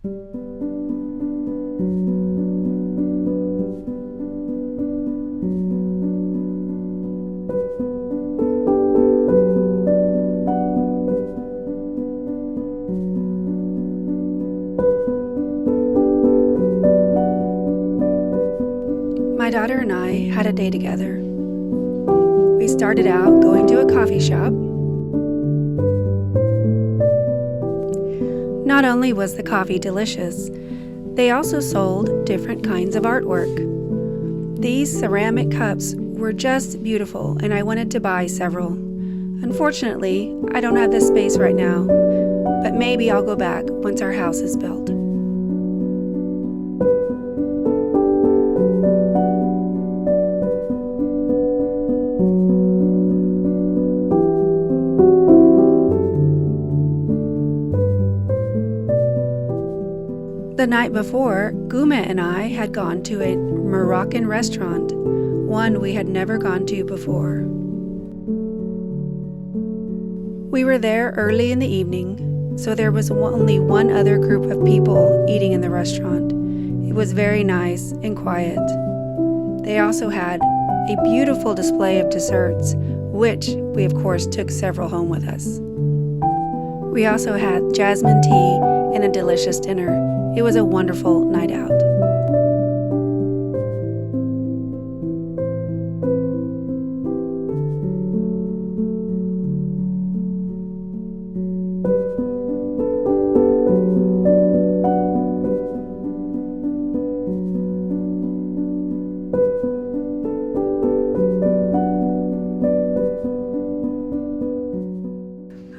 My daughter and I had a day together. We started out going to a coffee shop. Not only was the coffee delicious, they also sold different kinds of artwork. These ceramic cups were just beautiful, and I wanted to buy several. Unfortunately, I don't have the space right now, but maybe I'll go back once our house is built. The night before, Guma and I had gone to a Moroccan restaurant, one we had never gone to before. We were there early in the evening, so there was only one other group of people eating in the restaurant. It was very nice and quiet. They also had a beautiful display of desserts, which we of course took several home with us. We also had jasmine tea and a delicious dinner. It was a wonderful night out.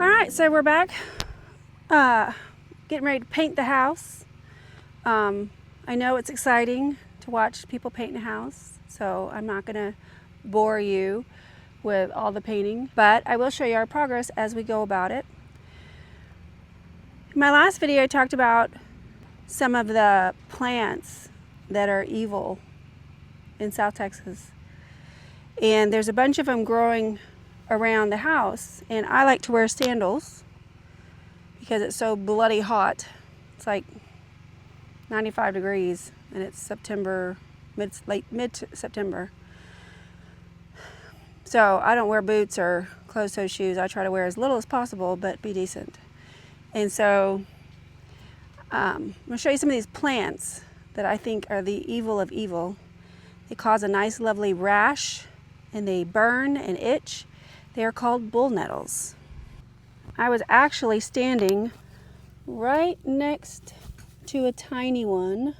All right, so we're back, getting ready to paint the house. I know it's exciting to watch people paint a house, so I'm not going to bore you with all the painting, but I will show you our progress as we go about it. In my last video, I talked about some of the plants that are evil in South Texas, and there's a bunch of them growing around the house, and I like to wear sandals because it's so bloody hot. It's like 95 degrees and it's September, mid-September. So I don't wear boots or closed-toe shoes. I try to wear as little as possible, but be decent. And so I'm going to show you some of these plants that I think are the evil of evil. They cause a nice lovely rash and they burn and itch. They are called bull nettles. I was actually standing right next to a tiny one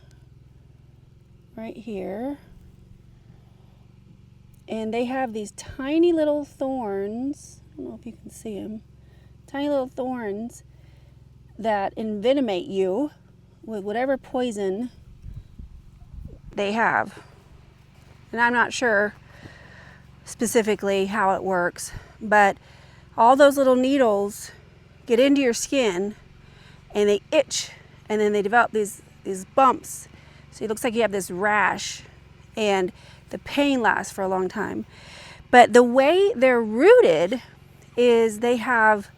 right here, and they have these tiny little thorns. I don't know if you can see them. Tiny little thorns that envenomate you with whatever poison they have. And I'm not sure specifically how it works, but all those little needles get into your skin and they itch, and then they develop these bumps. So it looks like you have this rash, and the pain lasts for a long time. But the way they're rooted is they have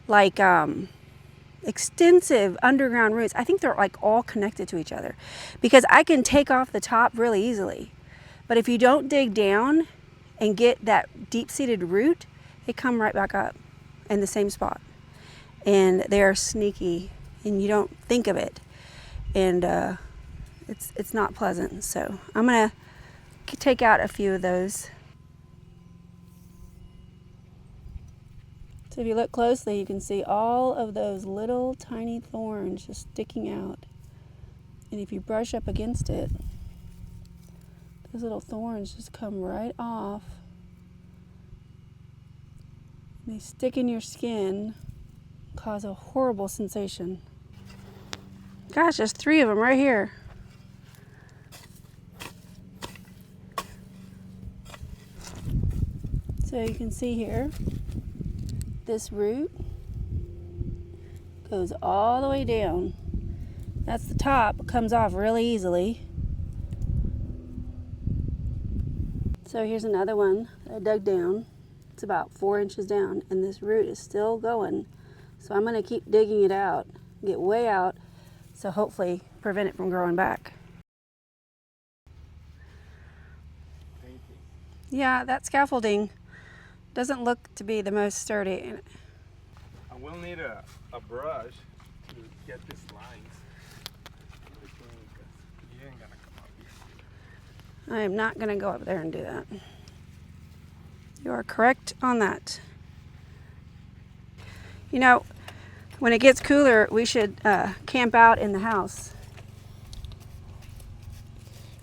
like extensive underground roots. I think they're like all connected to each other, because I can take off the top really easily. But if you don't dig down and get that deep-seated root, they come right back up in the same spot. And they're sneaky, and you don't think of it, and it's not pleasant. So I'm gonna take out a few of those. So if you look closely, you can see all of those little tiny thorns just sticking out, and if you brush up against it, those little thorns just come right off. They stick in your skin, cause a horrible sensation. Gosh, there's 3 of them right here. So you can see here, this root goes all the way down. That's the top. It comes off really easily. So here's another one that I dug down. It's about 4 inches down, and this root is still going. So I'm going to keep digging it out, get way out, So hopefully prevent it from growing back. Yeah, that scaffolding doesn't look to be the most sturdy. I will need a brush to get these lines. You ain't gonna come up here. I am not going to go up there and do that. You are correct on that. You know, when it gets cooler, we should camp out in the house.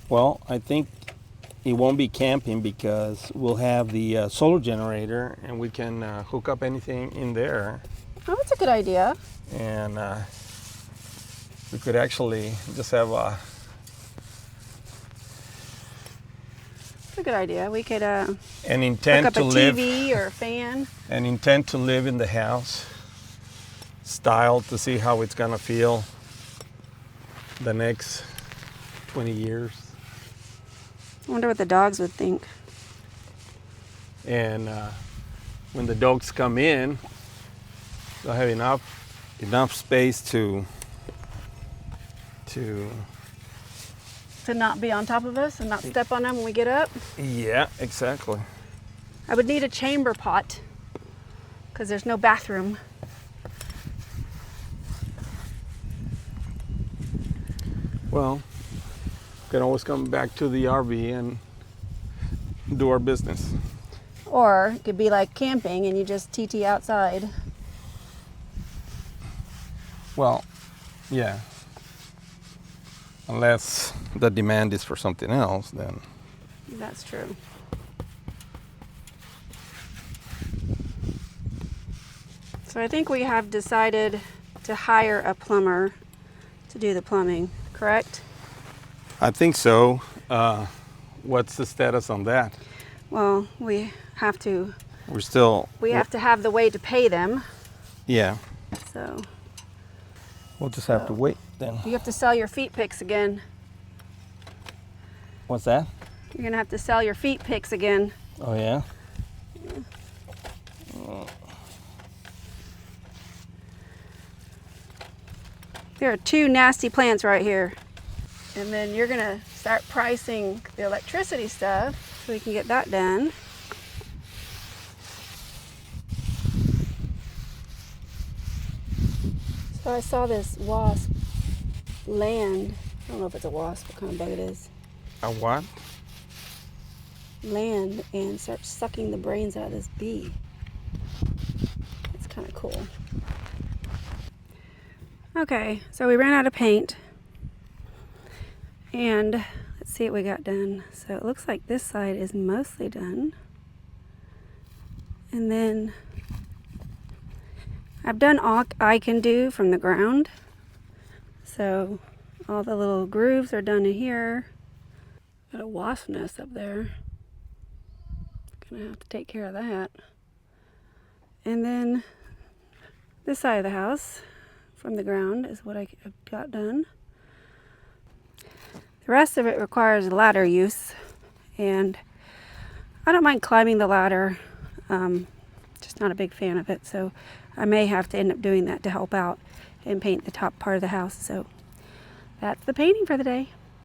Well, I think it won't be camping because we'll have the solar generator and we can hook up anything in there. Oh, that's a good idea. And we could actually just have a... That's a good idea. We could an hook intent up to a live, TV or a fan. an intent to live in the house, style to see how it's gonna feel the next 20 years. I wonder what the dogs would think. And when the dogs come in, they'll have enough space to not be on top of us and not step on them when we get up. Yeah, exactly. I would need a chamber pot because there's no bathroom. Well, we can always come back to the RV and do our business. Or it could be like camping and you just TT outside. Well, yeah. Unless the demand is for something else, then. That's true. So I think we have decided to hire a plumber to do the plumbing, correct? I think so. What's the status on that? Well, we have to have to have the way to pay them. Yeah. So We'll just have to wait then. you have to sell your feet picks again. What's that? You're gonna have to sell your feet picks again. Oh, yeah? There are two nasty plants right here. And then you're gonna start pricing the electricity stuff so we can get that done. So I saw this wasp land. I don't know if it's a wasp, what kind of bug it is. A what? Land and start sucking the brains out of this bee. It's kind of cool. Okay, so we ran out of paint. And let's see what we got done. So it looks like this side is mostly done. And then I've done all I can do from the ground. So all the little grooves are done in here. Got a wasp nest up there. Gonna have to take care of that. And then this side of the house from the ground is what I got done. The rest of it requires ladder use, and I don't mind climbing the ladder, just not a big fan of it, so I may have to end up doing that to help out and paint the top part of the house. So that's the painting for the day.